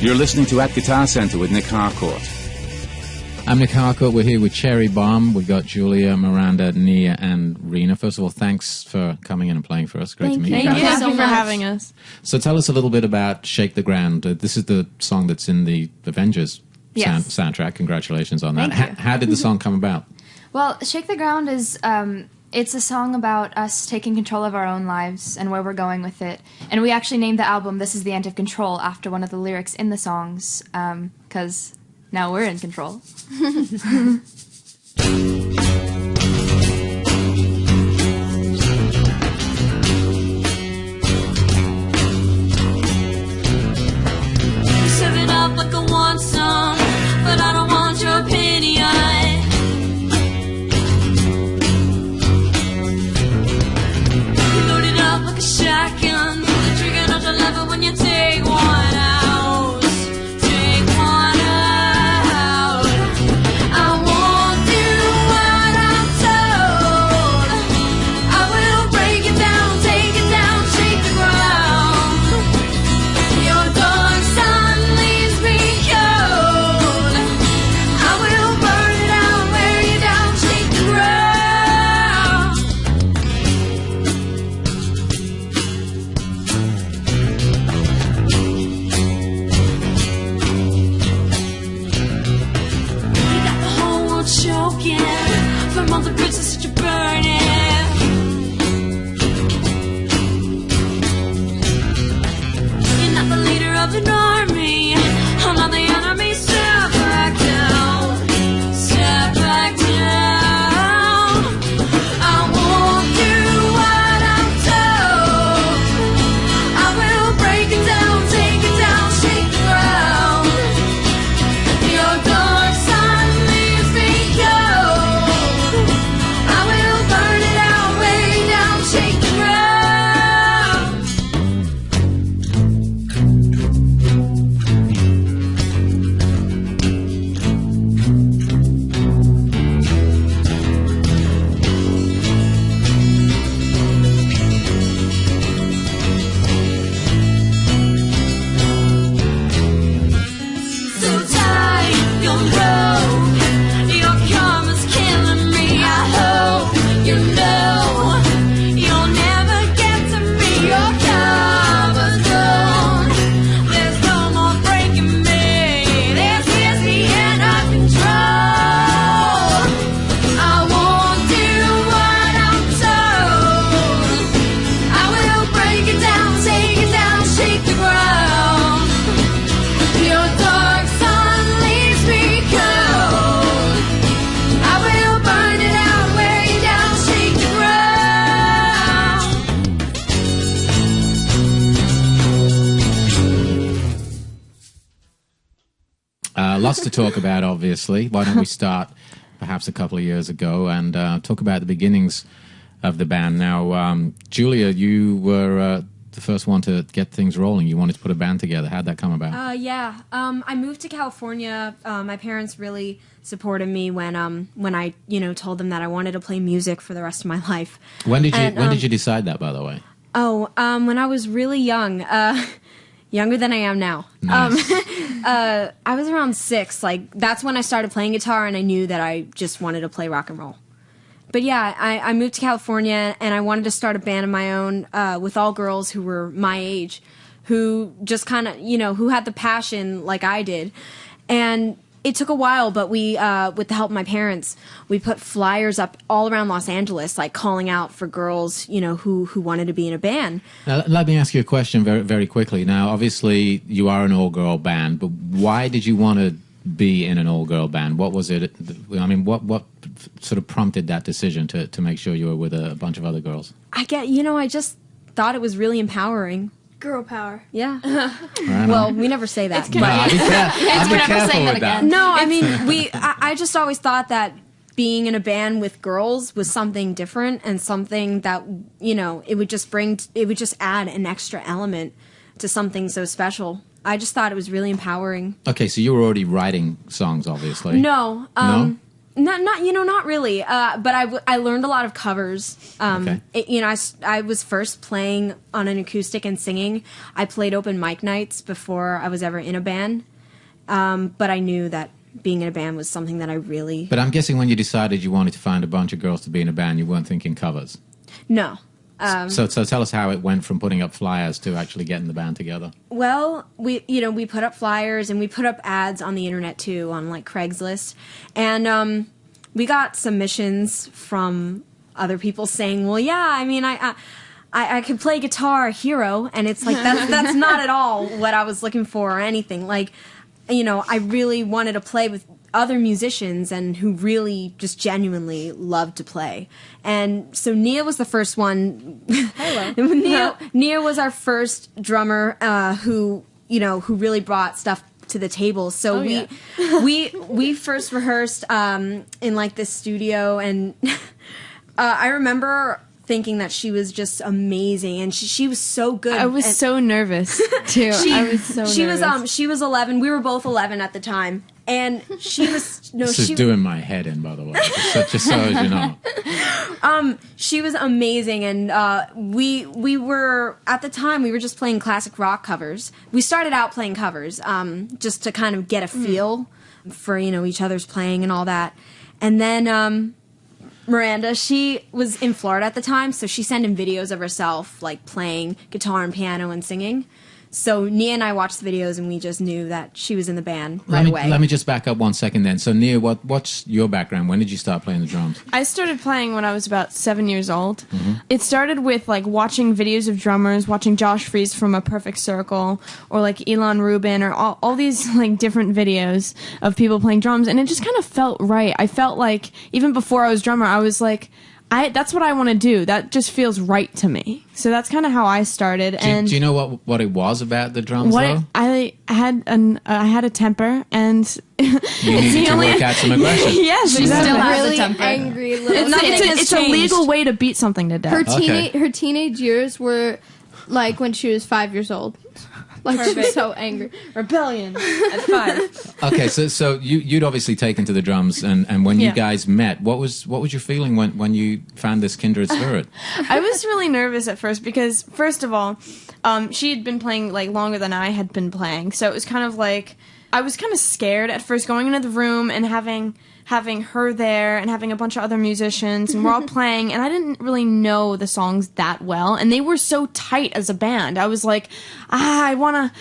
You're listening to At Guitar Center with Nic Harcourt. I'm Nic Harcourt. We're here with Cherri Bomb. We've got Julia, Miranda, Nia, and Rena. First of all, thanks for coming in and playing for us. Great to meet you. Thank you so much for having us. So tell us a little bit about Shake the Ground. This is the song that's in the Avengers soundtrack. Congratulations on that. How did the song come about? Well, Shake the Ground is... it's a song about us taking control of our own lives and where we're going with it. And we actually named the album This Is the End of Control after one of the lyrics in the songs, because now we're in control. Serve it up like I want some, but I don't want your opinion. Like a shotgun, trigger not to level when you take one out. Take one out. I won't do what I'm told. I will break it down, take it down, shake the ground. Your dark sun leaves me cold. I will burn it out, wear you down, shake the ground. Choking from all the bridges that you're burning. You're not the leader of an army. I'm not the enemy. Step back down. Step back down. I won't do what I'm told. I will break it down, take it down, shake the ground. Your dark sun leaves me cold. I will burn it out, way down, shake the ground. So tight, your rope, your karma's killing me. I hope you know you'll never get to me. Your karma's gone. There's no more breaking me. This is the end of control. I won't do what I'm told. I will break it down, take it down, shake the ground. Your dark sun leaves me cold. I will burn it out, wear you down, shake the ground. Lots to talk about, obviously. Why don't we start perhaps a couple of years ago and talk about the beginnings of the band. Now, Julia, you were the first one to get things rolling. You wanted to put a band together. How'd that come about? I moved to California. My parents really supported me when I told them that I wanted to play music for the rest of my life. When did you decide that, by the way? When I was really young, younger than I am now. Nice. I was around 6. Like, that's when I started playing guitar, and I knew that I just wanted to play rock and roll. But yeah, I moved to California, and I wanted to start a band of my own with all girls who were my age, who just kind of, who had the passion like I did. And it took a while, but we, with the help of my parents, we put flyers up all around Los Angeles, like calling out for girls, who wanted to be in a band. Now, let me ask you a question very, very quickly. Now, obviously, you are an all-girl band, but why did you want to be in an all-girl band? What was it? I mean, what sort of prompted that decision to make sure you were with a bunch of other girls? I just thought it was really empowering. Girl power. Yeah. Right Well, we never say that. It's kind of- I'll be careful with that. No, I mean, I just always thought that being in a band with girls was something different and something that, it would just add an extra element to something so special. I just thought it was really empowering. Okay, so you were already writing songs, obviously. No. Not really. But I learned a lot of covers. Okay. I was first playing on an acoustic and singing. I played open mic nights before I was ever in a band. But I knew that being in a band was something that I really... But I'm guessing when you decided you wanted to find a bunch of girls to be in a band, you weren't thinking covers. No. So tell us how it went from putting up flyers to actually getting the band together. Well, we put up flyers and we put up ads on the internet too, on like Craigslist, and we got submissions from other people saying, "Well, yeah, I mean, I could play guitar, hero," and it's like that's not at all what I was looking for or anything. Like, I really wanted to play with other musicians and who really just genuinely loved to play. And so Nia was the first one. Hello. Nia was our first drummer who really brought stuff to the table. So we first rehearsed in like this studio, and I remember thinking that she was just amazing, and she was so good. I was so nervous too. I was so nervous. She was 11. We were both 11 at the time, and she was This is doing my head in, by the way. Just so as you know. She was amazing, and we were at the time we were just playing classic rock covers. We started out playing covers just to kind of get a feel for each other's playing and all that, and then. Miranda, she was in Florida at the time, so she sent in videos of herself, like, playing guitar and piano and singing. So Nia and I watched the videos, and we just knew that she was in the band right away. Let me just back up 1 second then. So Nia, what's your background? When did you start playing the drums? I started playing when I was about 7 years old. Mm-hmm. It started with like watching videos of drummers, watching Josh Freese from A Perfect Circle, or like Elon Rubin, or all these like different videos of people playing drums, and it just kind of felt right. I felt like even before I was drummer, I was like, that's what I want to do. That just feels right to me. So that's kind of how I started. Do you know what it was about the drums, though? I had a temper, and You needed to work out some aggression. yes, She exactly. still has a Really temper. angry little. It's a legal way to beat something to death. Her teenage years were like when she was 5 years old. Like she was so angry. Rebellion at 5. Okay, so you'd obviously taken to the drums, and when you guys met, what was your feeling when you found this kindred spirit? I was really nervous at first because, first of all, she had been playing like longer than I had been playing, so it was kind of like I was kind of scared at first going into the room and having her there and having a bunch of other musicians, and we're all playing, and I didn't really know the songs that well, and they were so tight as a band. I was like, I want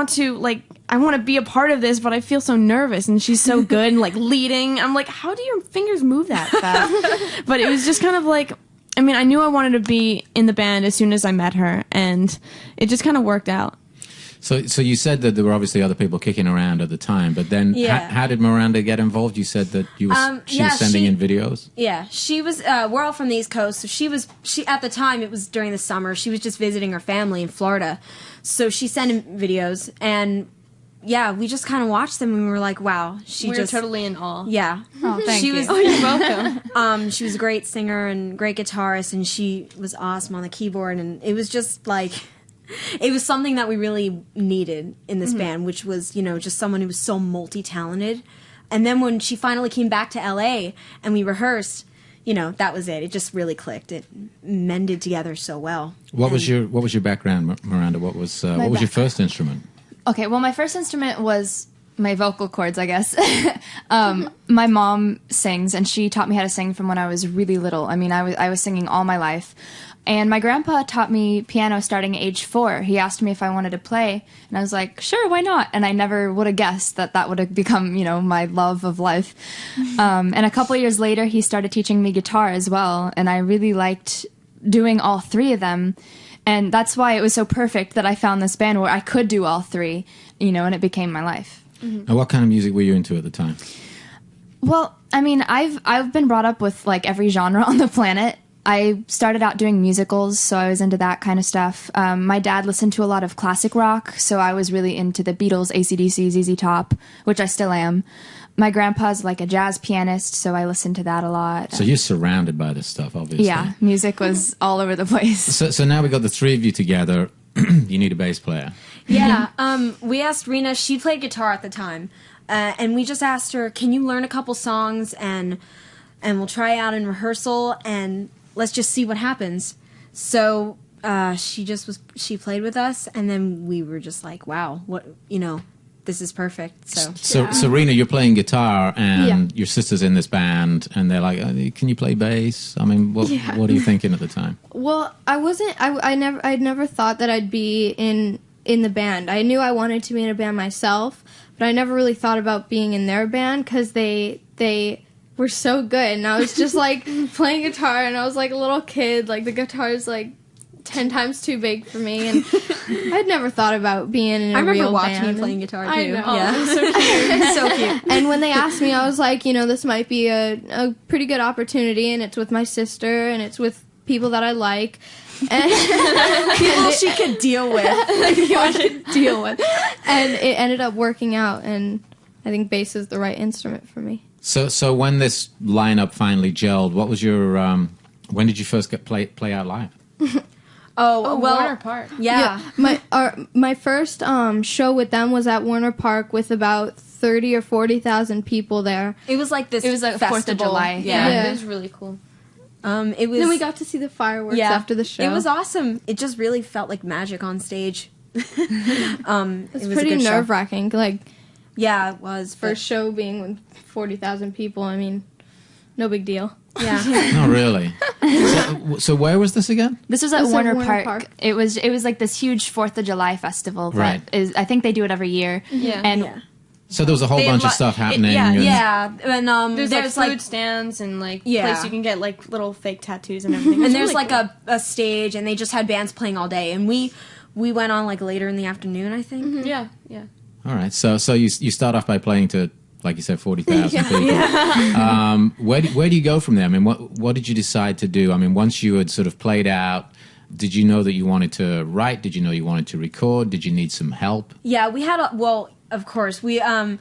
to be a part of this, but I feel so nervous, and she's so good and like leading. I'm like, how do your fingers move that fast? But it was just kind of like, I mean, I knew I wanted to be in the band as soon as I met her, and it just kind of worked out. So you said that there were obviously other people kicking around at the time, but then how did Miranda get involved? You said that she was sending in videos? Yeah, she was, we're all from the East Coast, so she at the time, it was during the summer, she was just visiting her family in Florida, so she sent in videos, and yeah, we just kind of watched them, and we were like, wow, We were totally in awe. Yeah. Oh, thank you. You're welcome. She was a great singer and great guitarist, and she was awesome on the keyboard, and it was just like... It was something that we really needed in this band, which was, just someone who was so multi-talented. And then when she finally came back to LA and we rehearsed, that was it. It just really clicked. It mended together so well. What was your background, Miranda? What was your first instrument? Okay, well, my first instrument was my vocal cords, I guess. My mom sings, and she taught me how to sing from when I was really little. I mean, I was singing all my life. And my grandpa taught me piano starting at age 4. He asked me if I wanted to play, and I was like, sure, why not? And I never would have guessed that would have become, my love of life. And a couple of years later, he started teaching me guitar as well, and I really liked doing all 3 of them. And that's why it was so perfect that I found this band where I could do all 3, and it became my life. And what kind of music were you into at the time? Well, I mean, I've been brought up with like every genre on the planet. I started out doing musicals, so I was into that kind of stuff. My dad listened to a lot of classic rock, so I was really into the Beatles, AC/DC, ZZ Top, which I still am. My grandpa's like a jazz pianist, so I listened to that a lot. So you're surrounded by this stuff, obviously. Yeah, music was all over the place. So now we got the 3 of you together. You need a bass player. Yeah, we asked Rena, she played guitar at the time, and we just asked her, can you learn a couple songs and we'll try out in rehearsal and let's just see what happens. So she played with us, and then we were just like, wow, what, this is perfect. So Serena, you're playing guitar, and your sister's in this band, and they're like, can you play bass? I mean, what are you thinking at the time? Well, I'd never thought that I'd be in the band. I knew I wanted to be in a band myself, but I never really thought about being in their band because they were so good, and I was just like playing guitar, and I was like a little kid, like the guitar's like 10 times too big for me, and I'd never thought about being in a real band. I remember watching you playing guitar too. I know. Yeah. It was so cute. So cute. And when they asked me, I was like, this might be a pretty good opportunity, and it's with my sister, and it's with people that I like. And people she could deal with. And it ended up working out, and I think bass is the right instrument for me. So when this lineup finally gelled, what was your when did you first get play out live? Well, Warner Park. Yeah. My first show with them was at Warner Park with about 30 or 40,000 people there. It was like this. It was like festival. 4th of July. Yeah, it was really cool. It was. Then we got to see the fireworks after the show. It was awesome. It just really felt like magic on stage. It was pretty nerve-wracking. Like, yeah, it was. First show being with 40,000 people. I mean, no big deal. Yeah. No, really. So where was this again? This was at Warner Park. It was like this huge 4th of July festival. Right. I think they do it every year. Yeah. And so there was a whole bunch of stuff happening. Yeah. And there's like food stands and like place you can get like little fake tattoos and everything. And It's there's really like cool. a stage, and they just had bands playing all day, and we went on like later in the afternoon, I think. Mm-hmm. Yeah. All right. So you start off by playing to, like you said, 40,000 people. Yeah. Where do you go from there? I mean, what did you decide to do? I mean, once you had sort of played out, did you know that you wanted to write? Did you know you wanted to record? Did you need some help? Yeah, we had of course, we had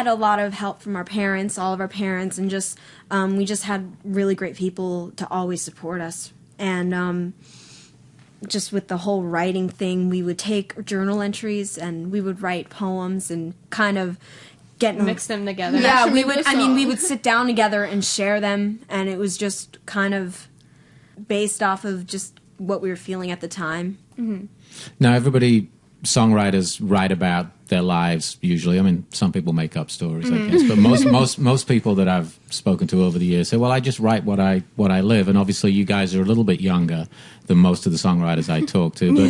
a lot of help from our parents, all of our parents, and just we just had really great people to always support us. And just with the whole writing thing, we would take journal entries and we would write poems and kind of mix them together. Yeah, we would sit down together and share them, and it was just kind of based off of just what we were feeling at the time. Mm-hmm. Now, songwriters write about their lives usually. I mean, some people make up stories, I guess, but most people that I've spoken to over the years say, "Well, I just write what I live." And obviously, you guys are a little bit younger than most of the songwriters I talk to, but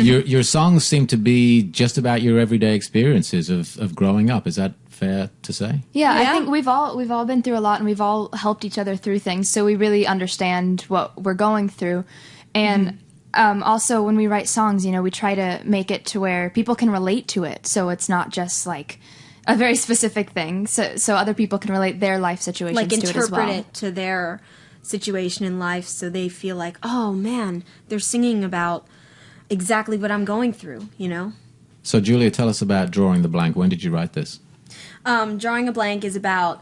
your songs seem to be just about your everyday experiences of growing up. Is that fair to say? Yeah, I think we've all been through a lot, and we've all helped each other through things, so we really understand what we're going through. And also, when we write songs, we try to make it to where people can relate to it, so it's not just like a very specific thing, so other people can relate their life situations like to it as well. interpret it to their situation in life, so they feel like, oh man, they're singing about exactly what I'm going through, So, Julia, tell us about Drawing the Blank. When did you write this? Drawing a Blank is about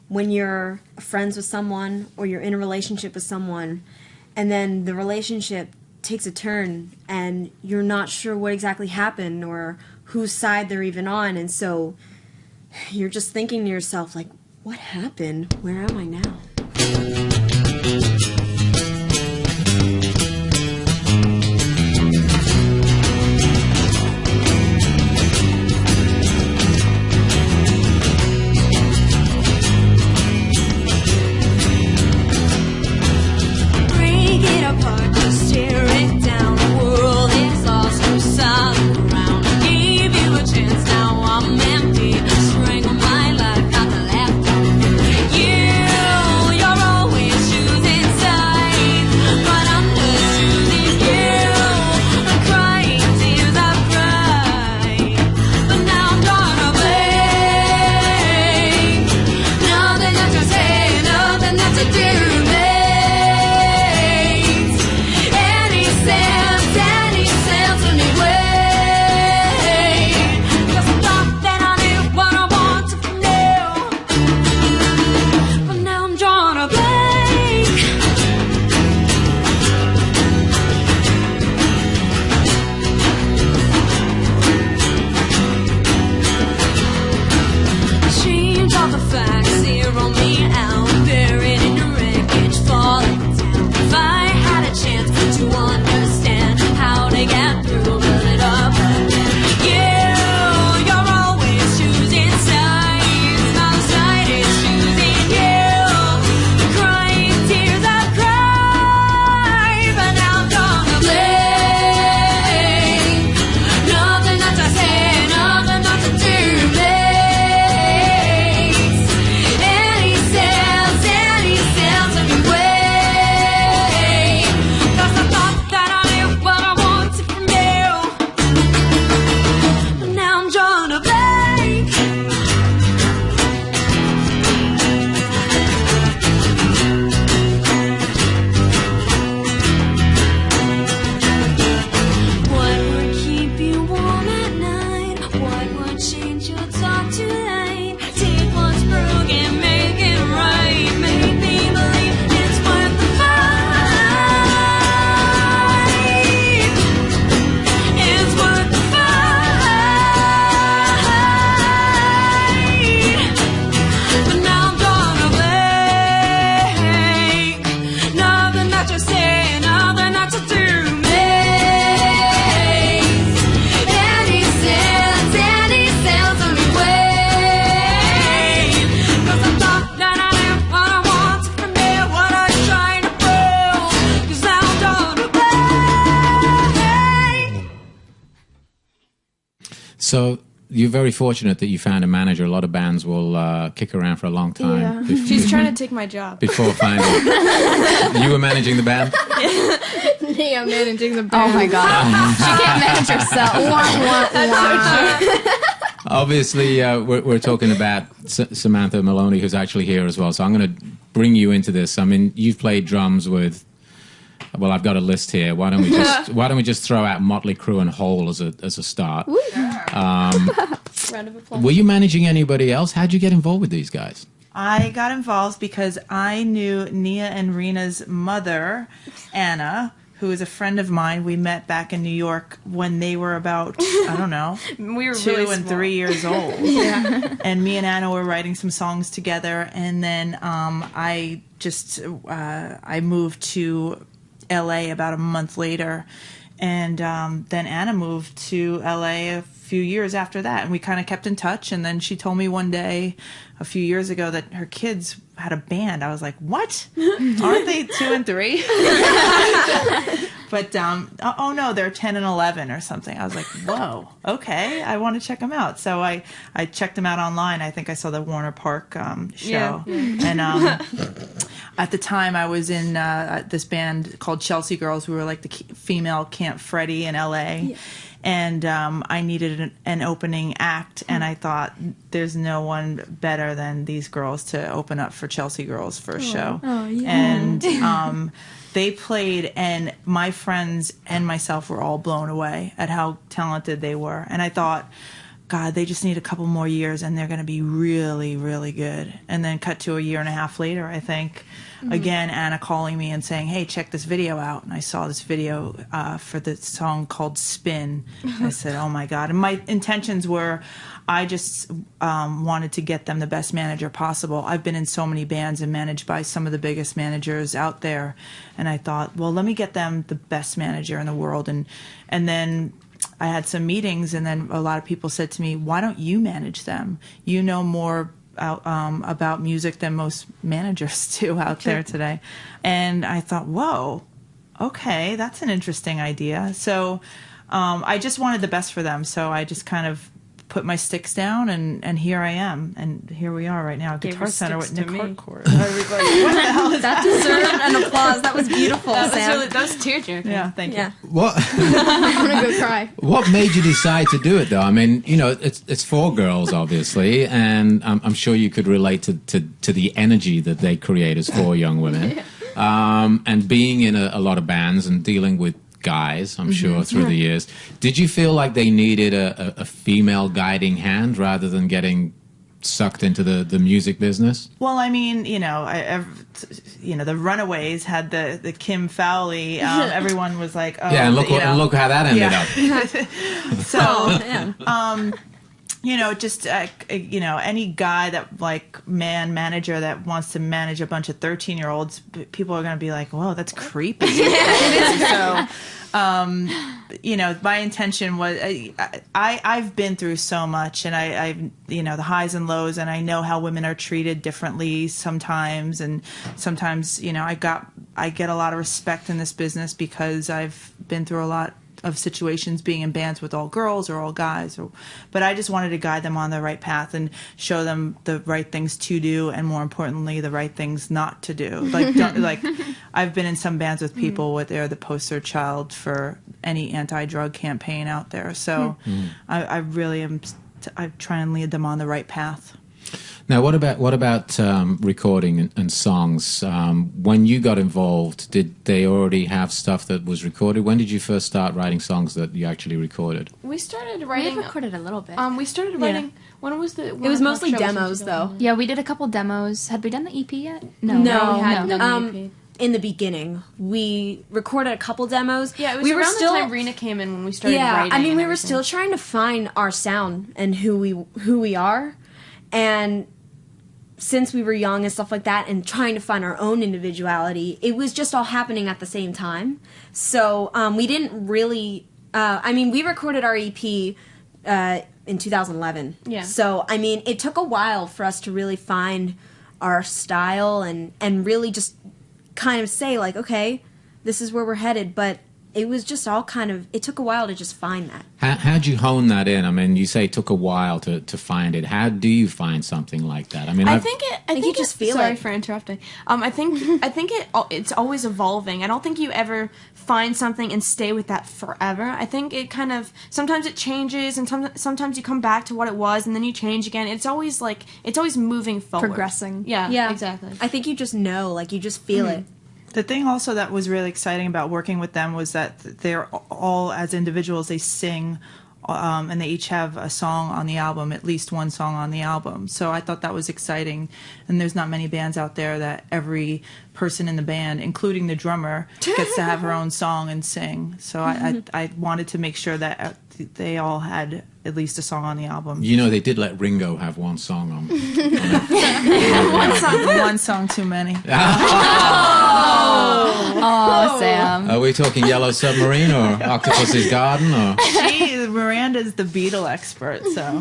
when you're friends with someone or you're in a relationship with someone, and then the relationship takes a turn and you're not sure what exactly happened or whose side they're even on, and so you're just thinking to yourself, like, what happened? Where am I now? Break it apart, just tear it down. The world is lost, no solid ground. Gave you a chance, now I'm empty. Strangle my life, got the left on you. You're always choosing sides. So you're very fortunate that you found a manager. A lot of bands will kick around for a long time. Yeah. before, She's trying to take my job. before finding. You were managing the band. Yeah, managing the band. Oh my god. She can't manage herself. Obviously, we're talking about Samantha Maloney, who's actually here as well. So I'm going to bring you into this. I mean, you've played drums with. Well, I've got a list here. Why don't we just throw out Motley Crue and Hole as a start? Round of applause. Were you managing anybody else? How'd you get involved with these guys? I got involved because I knew Nia and Rena's mother, Anna, who is a friend of mine. We met back in New York when they were about, I don't know, We were 2 really and small. 3 years old. Yeah. And me and Anna were writing some songs together. And then I moved to LA about a month later. And then Anna moved to LA a few years after that. And we kind of kept in touch. And then she told me one day a few years ago that her kids had a band. I was like, what? Aren't they 2 and 3? But, oh no, they're 10 and 11 or something. I was like, whoa, okay, I want to check them out. So I checked them out online. I think I saw the Warner Park show. Yeah. And at the time I was in this band called Chelsea Girls. We were like the female Camp Freddy in LA. Yeah. And I needed an opening act, and I thought there's no one better than these girls to open up for Chelsea Girls for a show. Oh, yeah. And they played, and my friends and myself were all blown away at how talented they were. And I thought, God, they just need a couple more years, and they're going to be really, really good. And then cut to a year and a half later, I think. Again, Anna calling me and saying, hey, check this video out. And I saw this video for the song called Spin. I said, oh, my God. And my intentions were I just wanted to get them the best manager possible. I've been in so many bands and managed by some of the biggest managers out there. And I thought, well, let me get them the best manager in the world. And then I had some meetings, and then a lot of people said to me, why don't you manage them? You know more about music than most managers do out there today. And I thought, whoa, okay, that's an interesting idea. So I just wanted the best for them. So I just kind of put my sticks down, and here I am. And here we are right now at Guitar Center with Nic Harcourt. I was like, what the hell is That deserved an applause. That was beautiful, Sam. That was tear-jerking. Yeah, thank you. What I'm gonna go cry. What made you decide to do it, though? I mean, you know, it's 4 girls, obviously, and I'm sure you could relate to the energy that they create as 4 young women. And being in a lot of bands and dealing with guys, I'm sure, through the years. Did you feel like they needed a female guiding hand rather than getting sucked into the music business? Well, I mean, you know, the Runaways had the Kim Fowley. Everyone was like, oh, Yeah, and look how that ended up. So, you know, just any guy that manager that wants to manage a bunch of 13-year-olds, people are going to be like, whoa, that's creepy. So, you know, my intention was I've been through so much, and I you know, the highs and lows, and I know how women are treated differently sometimes, and sometimes, you know, I get a lot of respect in this business because I've been through a lot of situations being in bands with all girls or all guys, but I just wanted to guide them on the right path and show them the right things to do, and more importantly, the right things not to do. Like I've been in some bands with people where they're the poster child for any anti-drug campaign out there. So I really am. I try and lead them on the right path. Now, what about recording and songs? When you got involved, did they already have stuff that was recorded? When did you first start writing songs that you actually recorded? We started We writing. recorded a little bit. We started writing. When was the? It was mostly demos, though. Yeah, we did a couple demos. Had we done the EP yet? No, we hadn't done the EP. In the beginning, we recorded a couple demos. Yeah, it was we around were still, the time Rena came in when we started yeah, writing. I mean, and we were everything. still trying to find our sound and who we are, and since we were young and stuff like that, and trying to find our own individuality, it was just all happening at the same time. So we didn't really. I mean, we recorded our EP in 2011. Yeah. So I mean, it took a while for us to really find our style and really just kind of say like, okay, this is where we're headed. But it was just all kind of, it took a while to just find that. How'd you hone that in? I mean, you say it took a while to find it. How do you find something like that? I mean, I think you just feel sorry it. for interrupting. I think it's always evolving. I don't think you ever find something and stay with that forever. I think it kind of sometimes it changes, and sometimes you come back to what it was, and then you change again. It's always moving forward, Progressing. Yeah, exactly. I think you just know, like you just feel it. The thing also that was really exciting about working with them was that they're all, as individuals, they sing, and they each have a song on the album, at least one song on the album. So I thought that was exciting. And there's not many bands out there that every person in the band, including the drummer, gets to have her own song and sing. So I wanted to make sure that they all had at least a song on the album. you know, they did let Ringo have one song on. One song too many. Oh, Sam. Are we talking Yellow Submarine or Octopus's Garden? Or? Miranda's the Beatle expert, so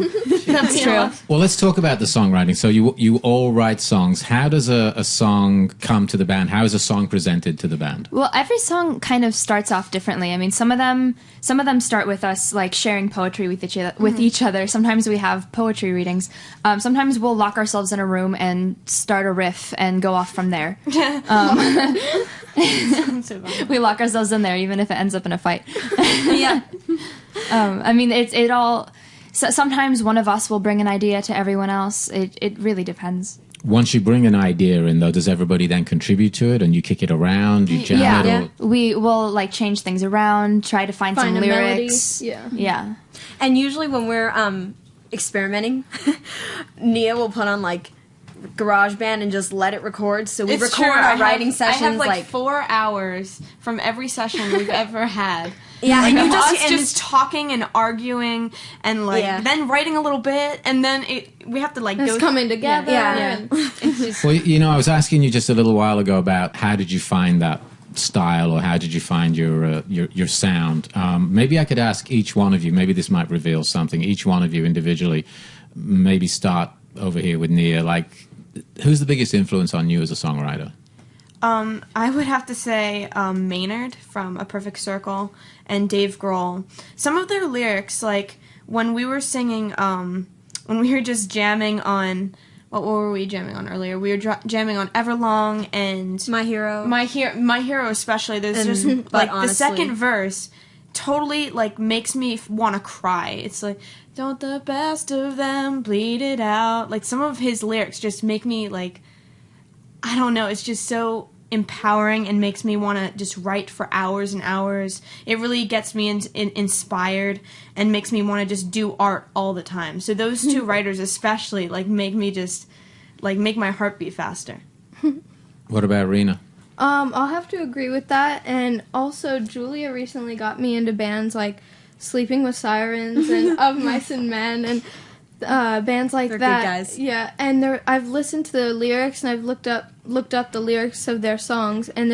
That's true. Well, let's talk about the songwriting. So you all write songs. How does a song come to the band? How is a song presented to the band? Well, every song kind of starts off differently. I mean, some of them start with us like sharing poetry with each other. Sometimes we have poetry readings. Sometimes we'll lock ourselves in a room and start a riff and go off from there. We lock ourselves in there, even if it ends up in a fight. Yeah. I mean, it all. So sometimes one of us will bring an idea to everyone else. It really depends. Once you bring an idea in, though, does everybody then contribute to it and you kick it around, you jam it? Or... We will like change things around, try to find some a lyrics. melody. Yeah. And usually when we're experimenting, Nia will put on like GarageBand and just let it record. So we It's record true. our writing sessions. I have like 4 hours from every session we've ever had. Yeah, and you Of just us and just talking and arguing and like Yeah. then writing a little bit, and then we have to like It's go coming together. Yeah. and- It's just Well, you know, I was asking you just a little while ago about how did you find that style, or how did you find your sound? Maybe I could ask each one of you. Maybe this might reveal something. Each one of you individually. Maybe start over here with Nia. Like, who's the biggest influence on you as a songwriter? I would have to say Maynard from A Perfect Circle and Dave Grohl. Some of their lyrics, like when we were singing, when we were just jamming on, what were we jamming on earlier? We were jamming on Everlong and My Hero. My Hero especially. There's just but like the honestly- second verse totally like makes me want to cry. It's like, don't the best of them bleed it out. Like some of his lyrics just make me like, I don't know, it's just so empowering and makes me want to just write for hours and hours. It really gets me inspired and makes me want to just do art all the time. So those two writers especially like make me just like make my heart beat faster. What about Rena? I'll have to agree with that. And also, Julia recently got me into bands like Sleeping with Sirens and Of Mice and Men and bands like They're that. good guys. Yeah, and I've listened to the lyrics and I've looked up the lyrics of their songs, and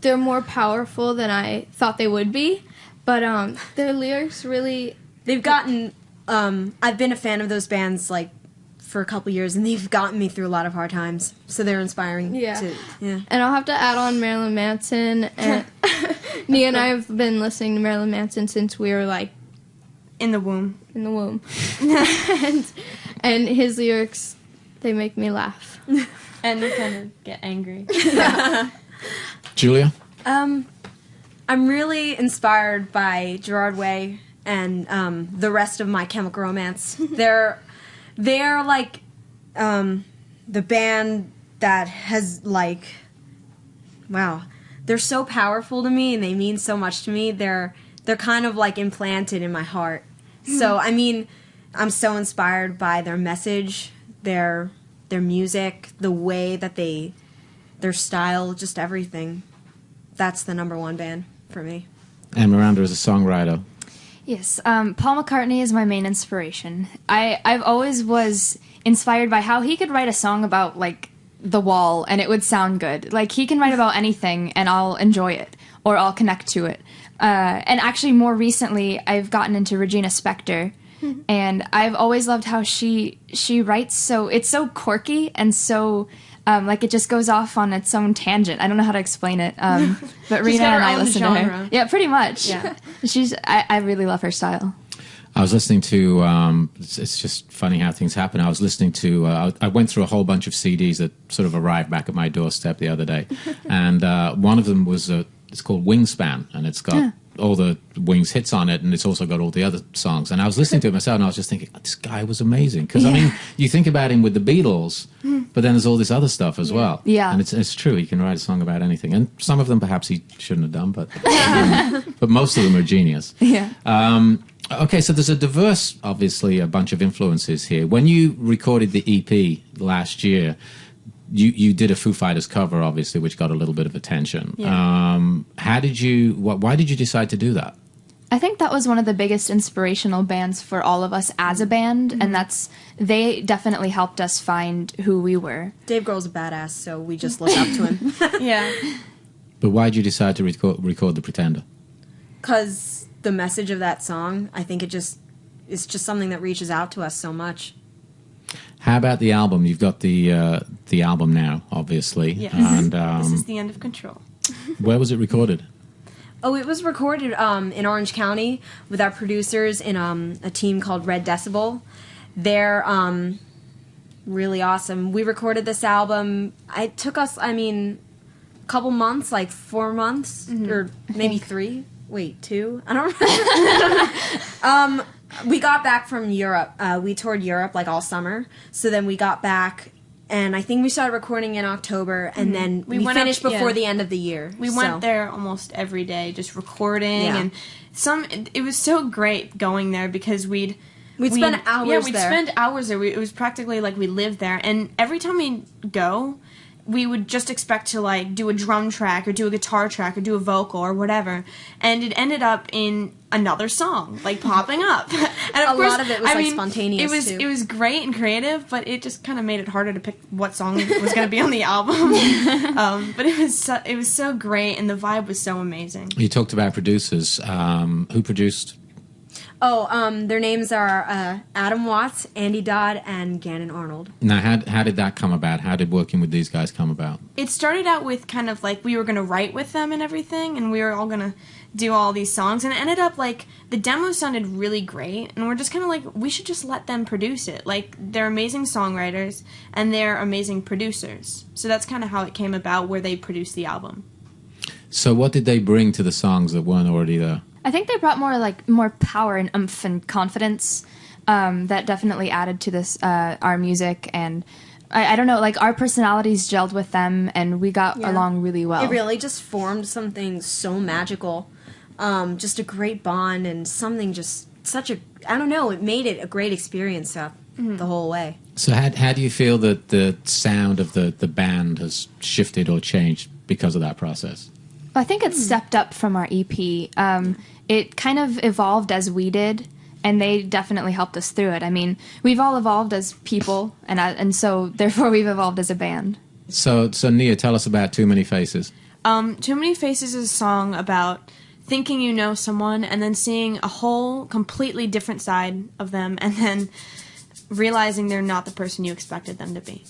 they're more powerful than I thought they would be. But their lyrics really. They've gotten. I've been a fan of those bands like for a couple years, and they've gotten me through a lot of hard times. So they're inspiring. Yeah. Yeah. And I'll have to add on Marilyn Manson. And Nia and I have been listening to Marilyn Manson since we were like In the womb. in the womb. and his lyrics, they make me laugh. And kind of get angry. Julia? I'm really inspired by Gerard Way and the rest of My Chemical Romance. They're like the band that has like, wow, they're so powerful to me and they mean so much to me. They're kind of like implanted in my heart. So I mean, I'm so inspired by their message, their music, the way that their style, just everything. That's the number one band for me. And Miranda is a songwriter. Yes, Paul McCartney is my main inspiration. I've always was inspired by how he could write a song about, like, the wall, and it would sound good. Like, he can write about anything, and I'll enjoy it, or I'll connect to it. And actually, more recently, I've gotten into Regina Spektor, and I've always loved how she writes so... It's so quirky and so Like it just goes off on its own tangent. I don't know how to explain it. But Rena got her and I own listen to genre. her. Yeah, pretty much. Yeah. I really love her style. I was listening to, it's just funny how things happen. I was listening to, I went through a whole bunch of CDs that sort of arrived back at my doorstep the other day. And one of them was, it's called Wingspan, and it's got all the Wings hits on it, and it's also got all the other songs. And I was listening to it myself, and I was just thinking, this guy was amazing. Because, I mean, you think about him with the Beatles, but then there's all this other stuff as well. Yeah. And it's true, he can write a song about anything. And some of them perhaps he shouldn't have done, but most of them are genius. Yeah. Okay, so there's a diverse, obviously, a bunch of influences here. When you recorded the EP last year, you did a Foo Fighters cover, obviously, which got a little bit of attention. Yeah. Why did you decide to do that? I think that was one of the biggest inspirational bands for all of us as a band, and they definitely helped us find who we were. Dave Grohl's a badass, so we just look up to him. Yeah. But why did you decide to record The Pretender? Because the message of that song, I think it's just something that reaches out to us so much. How about the album? You've got the album now, obviously. Yes. And This is the end of Control. where was it recorded? Oh, it was recorded in Orange County with our producers in a team called Red Decibel. They're really awesome. We recorded this album. It took us, a couple months, like 4 months, or maybe 3. Wait, 2? I don't remember. We got back from Europe. We toured Europe like all summer. So then we got back, and I think we started recording in October, and then we went finished up- before yeah. the end of the year. We went there almost every day, just recording, Yeah. and it was so great going there because we'd spend hours Yeah, we'd there. spend hours there. It was practically like we lived there, and every time we go, we would just expect to like do a drum track or do a guitar track or do a vocal or whatever, and it ended up in another song like popping up. And A lot of it was, like, spontaneous, It was too. it was great and creative, but it just kind of made it harder to pick what song was going to be on the album. But it was so great, and the vibe was so amazing. You talked about producers. Who produced? Oh, their names are Adam Watts, Andy Dodd, and Gannon Arnold. Now, how did that come about? How did working with these guys come about? It started out with kind of like we were going to write with them and everything, and we were all going to do all these songs, and it ended up like the demo sounded really great, and we're just kind of like, we should just let them produce it. Like, they're amazing songwriters, and they're amazing producers. So that's kind of how it came about, where they produced the album. So what did they bring to the songs that weren't already there? I think they brought more power and oomph and confidence that definitely added to this our music, and I don't know, like our personalities gelled with them, and we got along really well. It really just formed something so magical, just a great bond, and something just such a, I don't know, it made it a great experience the whole way. So how do you feel that the sound of the band has shifted or changed because of that process? I think it stepped up from our EP. It kind of evolved as we did, and they definitely helped us through it. I mean, we've all evolved as people, and so therefore we've evolved as a band. So Nia, tell us about Too Many Faces. Too Many Faces is a song about thinking you know someone and then seeing a whole completely different side of them and then realizing they're not the person you expected them to be.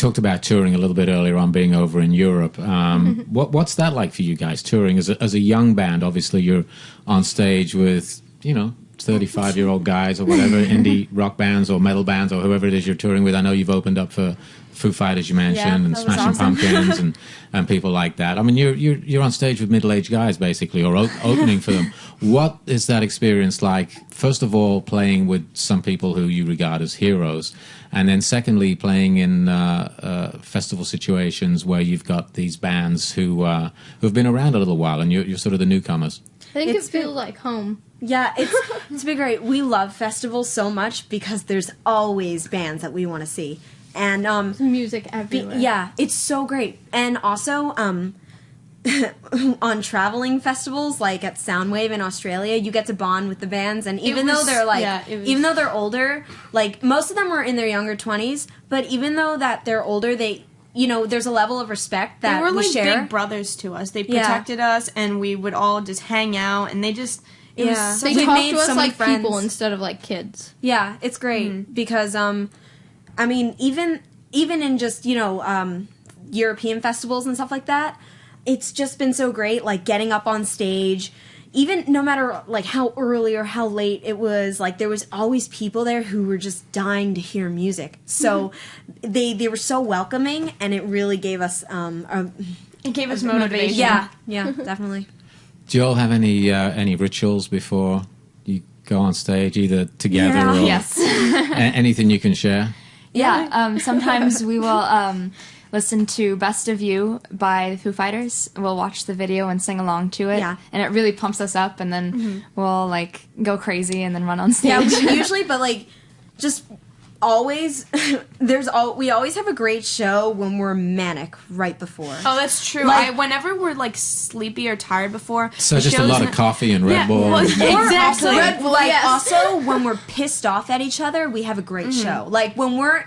talked about touring a little bit earlier on, being over in Europe. What's that like for you guys, touring as a young band? Obviously, you're on stage with, 35-year-old guys or whatever, indie rock bands or metal bands or whoever it is you're touring with. I know you've opened up for Foo Fighters, you mentioned, and that was Smashing awesome. Pumpkins and people like that. I mean, you're on stage with middle-aged guys, basically, or opening for them. What is that experience like, first of all, playing with some people who you regard as heroes, and then secondly, playing in festival situations where you've got these bands who've been around a little while, and you're sort of the newcomers? I think it feels like home. Yeah, it's been great. We love festivals so much because there's always bands that we want to see. And Music everywhere. yeah, it's so great. And also on traveling festivals like at Soundwave in Australia, you get to bond with the bands, and even though they're older, like most of them were in their younger 20s, but even though that they're older, they there's a level of respect that They were we like share. big brothers to us. They protected us, and we would all just hang out, and they just it was so They We talk made to us so many like friends. people instead of like kids. Yeah, it's great because I mean even in just European festivals and stuff like that, it's just been so great, like getting up on stage, even no matter like how early or how late it was, like there was always people there who were just dying to hear music. So they were so welcoming, and it really gave us it gave us motivation. yeah, definitely. Do you all have any rituals before you go on stage, either together or Yes. anything you can share? Yeah, sometimes we will listen to Best of You by the Foo Fighters. We'll watch the video and sing along to it. Yeah. And it really pumps us up, and then we'll, like, go crazy and then run on stage. Yeah, we usually, but like, just always, we always have a great show when we're manic right before. Oh, that's true. Like- Whenever we're like sleepy or tired before, So the just a show's lot of not- coffee and Red Yeah, Bull. well, and- exactly. Red Bull, like Yes. also when we're pissed off at each other, we have a great show. Like when we're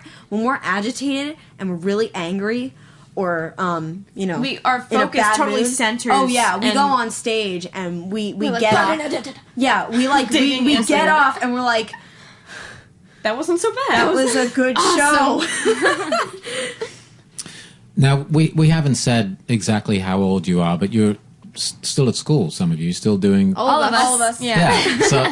agitated and we're really angry, or our in a focus bad totally mood. centers. Oh yeah, we and- go on stage and we like, get off. Yeah, we like Digging we into get it. off and we're like, That wasn't so bad. that was a good show. Now, we haven't said exactly how old you are, but you're still at school, some of you, still doing... All of us. Yeah. So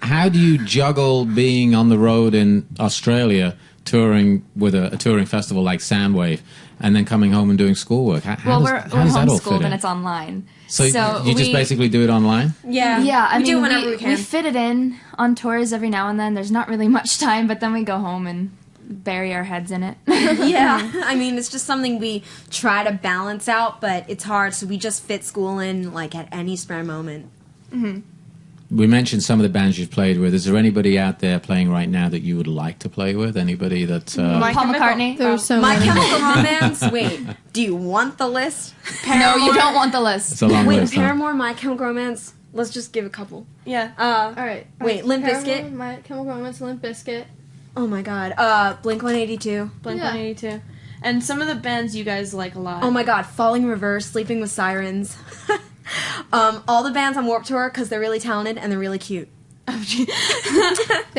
how do you juggle being on the road in Australia, touring with a touring festival like Soundwave, and then coming home and doing schoolwork? How we're does that all fit homeschooled in? and it's online. So you just basically do it online? Yeah, I we mean, do whenever we can. We fit it in on tours every now and then. There's not really much time, but then we go home and bury our heads in it. Yeah, I mean, it's just something we try to balance out, but it's hard, so we just fit school in, like, at any spare moment. We mentioned some of the bands you've played with. Is there anybody out there playing right now that you would like to play with? Anybody that... Paul McCartney. There's so My many. Chemical Romance, wait, do you want the list? No, you don't want the list. It's a long Wait, list, huh? Paramore, My Chemical Romance, let's just give a couple. Yeah. All right. Wait, Limp Paramore, Bizkit? My Chemical Romance, Limp Bizkit. Oh my god, Blink-182. Blink-182. And some of the bands you guys like a lot. Oh my god, Falling Reverse, Sleeping with Sirens. All the bands on Warped Tour, because they're really talented and they're really cute. They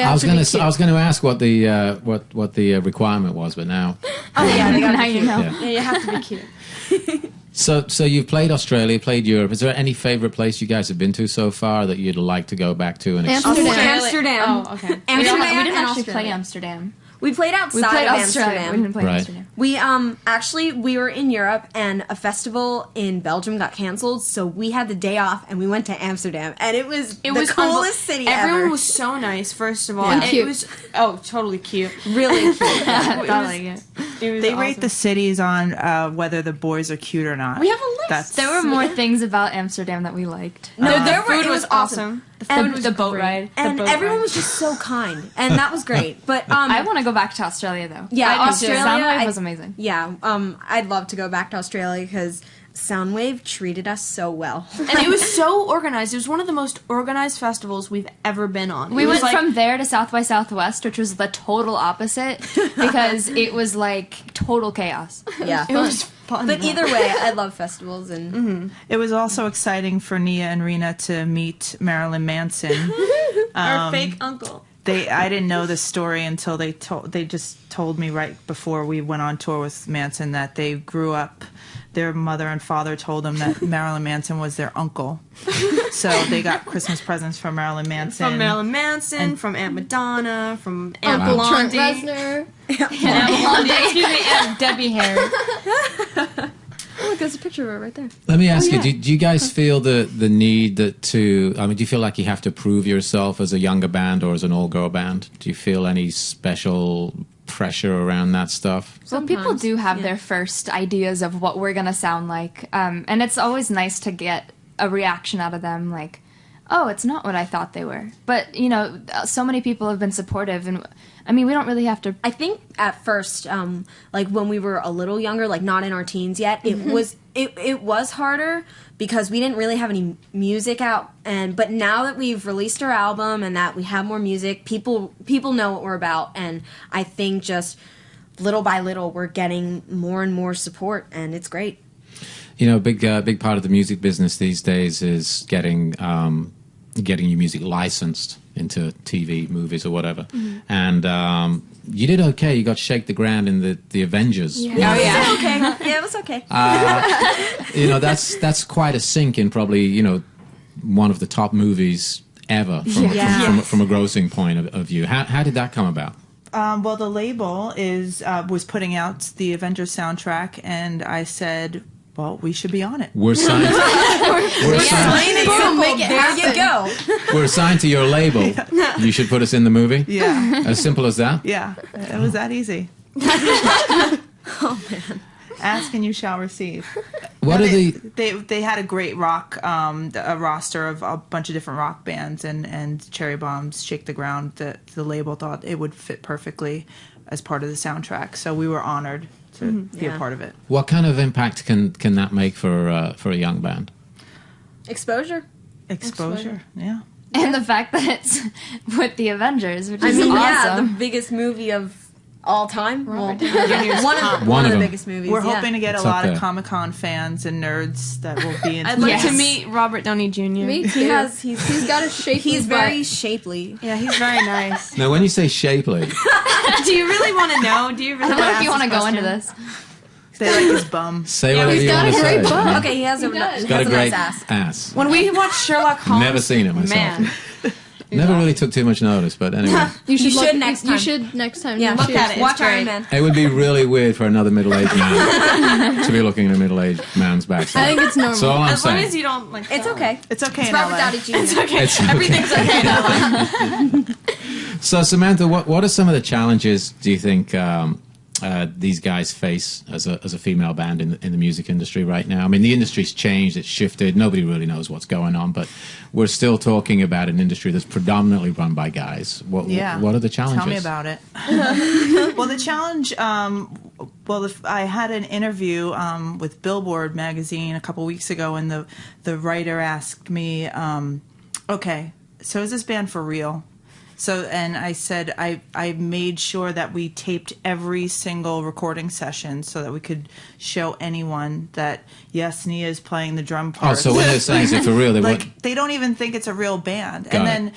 I have was to going be to cute. I was going to ask what the what the requirement was, but now Oh yeah, they gotta Now be you cute. know. yeah. Yeah, you have to be cute. So you've played Australia, played Europe. Is there any favorite place you guys have been to so far that you'd like to go back to and Amsterdam. Amsterdam. Oh, okay. We Amsterdam didn't and actually Australia. play Amsterdam. We played outside We played of Australia. Amsterdam. We didn't play Right. Amsterdam. We actually we were in Europe and a festival in Belgium got canceled, so we had the day off and we went to Amsterdam, and it was the coolest city Everyone ever. was so nice. First of all, And and cute. it was totally cute. really cute. It was They rate awesome. the cities on whether the boys are cute or not. We have a list. That's There were more things about Amsterdam that we liked. No, The food it was awesome. The food and was the boat great. ride. and boat everyone ride. was just so kind, and that was great. But I want to go back to Australia though. Yeah, I do too. Australia, Soundwave was amazing. yeah, I'd love to go back to Australia because Soundwave treated us so well. And it was so organized. It was one of the most organized festivals we've ever been on. We It was went like- from there to South by Southwest, which was the total opposite because it was like total chaos. Yeah, It was fun. but either way, I love festivals and It was also exciting for Nia and Rena to meet Marilyn Manson. our fake uncle. I didn't know this story until they just told me right before we went on tour with Manson that they grew up. Their mother and father told them that Marilyn Manson was their uncle, so they got Christmas presents from Marilyn Manson. From Marilyn Manson, And- from Aunt Madonna, from Aunt Uncle Trent Blondie. Reznor. Aunt Blondie. Excuse me, Aunt Debbie Harry. Oh, look, there's a picture of her right there. Let me ask you: do you guys feel the need do you feel like you have to prove yourself as a younger band or as an all-girl band? Do you feel any special pressure around that stuff? Well, people do have their first ideas of what we're going to sound like. And it's always nice to get a reaction out of them, like, oh, it's not what I thought they were. But, you know, so many people have been supportive. And, I mean, we don't really have to... I think at first, like when we were a little younger, like not in our teens yet, it was harder because we didn't really have any music out. But now that we've released our album and that we have more music, people know what we're about. And I think just little by little, we're getting more and more support, and it's great. You know, a big part of the music business these days is getting your music licensed into TV, movies, or whatever. Mm-hmm. And you did okay. You got Shake the Ground in the Avengers. Yeah. Oh, yeah. Okay. Yeah, it was okay. You know, that's quite a sink in probably, you know, one of the top movies ever from a grossing point of view. How did that come about? Well, the label was putting out the Avengers soundtrack, and I said, well, we should be on it. We're signed. We're signed. Boom, make it there you go. We're signed to your label. You should put us in the movie. Yeah. As simple as that. Yeah. It was that easy. Oh, man. Ask and you shall receive. What are They had a great rock, a roster of a bunch of different rock bands, and Cherry Bomb's Shake the Ground, the label thought it would fit perfectly as part of the soundtrack. So we were honored to be a part of it. What kind of impact can that make for a young band? Exposure. Exposure. Yeah. And the fact that it's with the Avengers, which I is mean, awesome. yeah, the biggest movie of all time. Well, One of the them. biggest movies. We're yeah. hoping to get It's a lot up of there. Comic-Con fans and nerds that will be in. I'd like Yes. to meet Robert Downey Jr. Me too. He's got a shapely He's butt. very shapely. Yeah, he's very nice. Now, when you say shapely, Do you really want to know? Do you really I don't know if you want want to go into this. They like his bum. say whatever you got want a to say. great butt. Okay, he has a does. Got a nice great ass. ass. When we watched Sherlock Holmes, Never seen it myself. Man, Never really took too much notice, but anyway. You should next time. You should next time. Yeah, look at it. Watch It's great. Iron Man. It would be really weird for another middle-aged man to be looking at a middle-aged man's backside. I think it's normal. So all I'm as long saying. as you don't like. It's okay. It's okay It's in Robert LA. Downey Jr. It's okay. It's okay. Everything's okay now. So Samantha, what are some of the challenges do you think these guys face as a female band in the music industry right now? I mean, the industry's changed, it's shifted. Nobody really knows what's going on, but we're still talking about an industry that's predominantly run by guys. What are the challenges? Tell me about it. Well, the challenge. I had an interview with Billboard magazine a couple weeks ago, and the writer asked me, "Okay, so is this band for real?" So, and I said I made sure that we taped every single recording session so that we could show anyone that yes, Nia is playing the drum Oh, parts. so when they're saying is it for real, they want. Like, they don't even think it's a real band. Got And then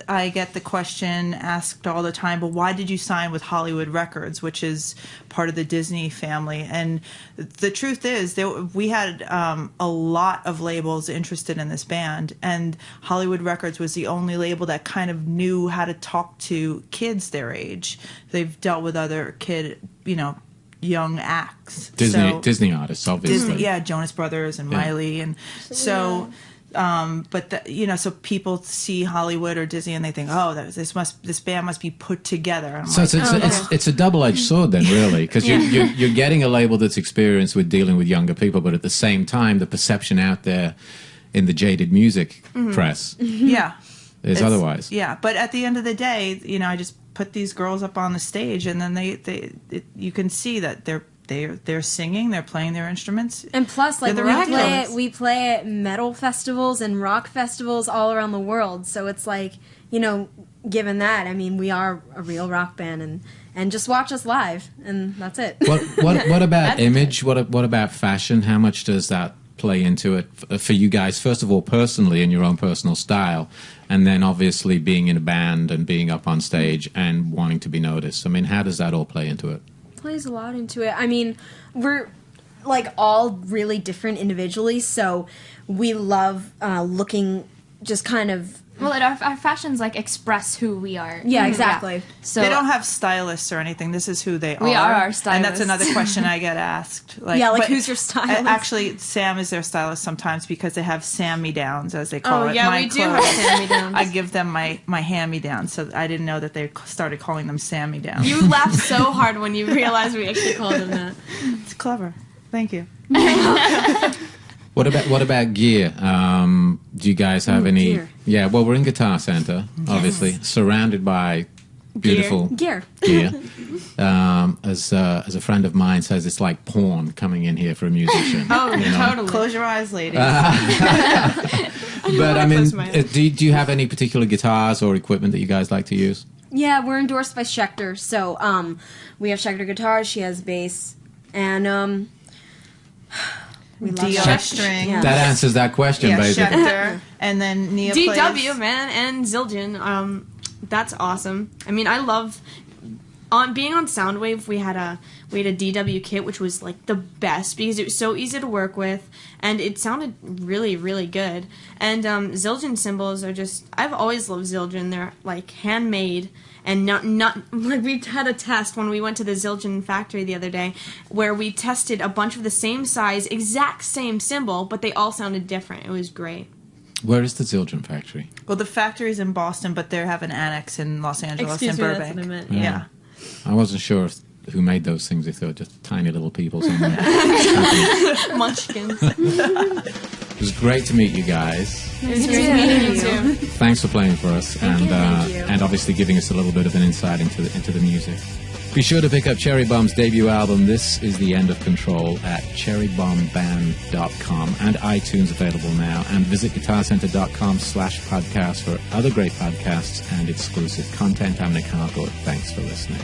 I get the question asked all the time, but why did you sign with Hollywood Records, which is part of the Disney family? And the truth is, we had a lot of labels interested in this band, and Hollywood Records was the only label that kind of knew how to talk to kids their age. They've dealt with other young acts. Disney artists, obviously. Disney, yeah, Jonas Brothers and Miley, and so so people see Hollywood or Disney and they think, oh, this band must be put together. And I'm So like, it's a double-edged sword then, really, because you're getting a label that's experienced with dealing with younger people, but at the same time, the perception out there in the jaded music press yeah, is otherwise. Yeah, but at the end of the day, I just put these girls up on the stage, and then you can see that they're singing, they're playing their instruments. And plus, like, They're the real deal. we play at metal festivals and rock festivals all around the world. So it's like, given that, I mean, we are a real rock band, and just watch us live, and that's it. What about image? What about fashion? How much does that play into it for you guys? First of all, personally, in your own personal style, and then obviously being in a band and being up on stage and wanting to be noticed. I mean, how does that all play into it? Plays a lot into it. I mean, we're like all really different individually, so we love looking just kind of. Well, our fashions like express who we are. Yeah, exactly. Yeah. So They don't have stylists or anything. This is who they are. We are our And stylists. that's another question I get asked. Yeah, like, but who's your stylist? Actually, Sam is their stylist sometimes because they have Sam-me-downs, as they call Oh, it. yeah, My we do have clothes. hand-me-downs. I give them my hand-me-downs, so I didn't know that they started calling them Sam-me-downs. You laughed so hard when you realized we actually called them that. It's clever. Thank you. What about gear? Do you guys have any? gear. Yeah, well, we're in Guitar Center, obviously, surrounded by beautiful Gear. gear. As a friend of mine says, it's like porn coming in here for a musician. Oh, you know? totally. Close your eyes, ladies. But I mean, close my eyes. do you have any particular guitars or equipment that you guys like to use? Yeah, we're endorsed by Schecter, so we have Schecter guitars. She has bass, and we love DR Schecter. string. Yeah. That answers that question, Yeah, basically. Schecter. And then Nia plays. DW, man, and Zildjian. That's awesome. I mean, I love being on Soundwave. We had a DW kit, which was like the best because it was so easy to work with, and it sounded really, really good. And Zildjian cymbals are just. I've always loved Zildjian. They're like handmade. And not like we had a test when we went to the Zildjian factory the other day, where we tested a bunch of the same size, exact same cymbal, but they all sounded different. It was great. Where is the Zildjian factory? Well, the factory's in Boston, but they have an annex in Los Angeles Excuse and me, Burbank. that's what I meant. Yeah. I wasn't sure who made those things. If they were just tiny little people somewhere. Munchkins. It was great to meet you guys. It was great meeting you too. Thanks for playing for us, Thank you. and obviously giving us a little bit of an insight into the music. Be sure to pick up Cherri Bomb's debut album, This Is the End of Control, at cherrybomband.com and iTunes available now. And visit guitarcenter.com/podcast for other great podcasts and exclusive content. I'm Nic Harcourt. Thanks for listening.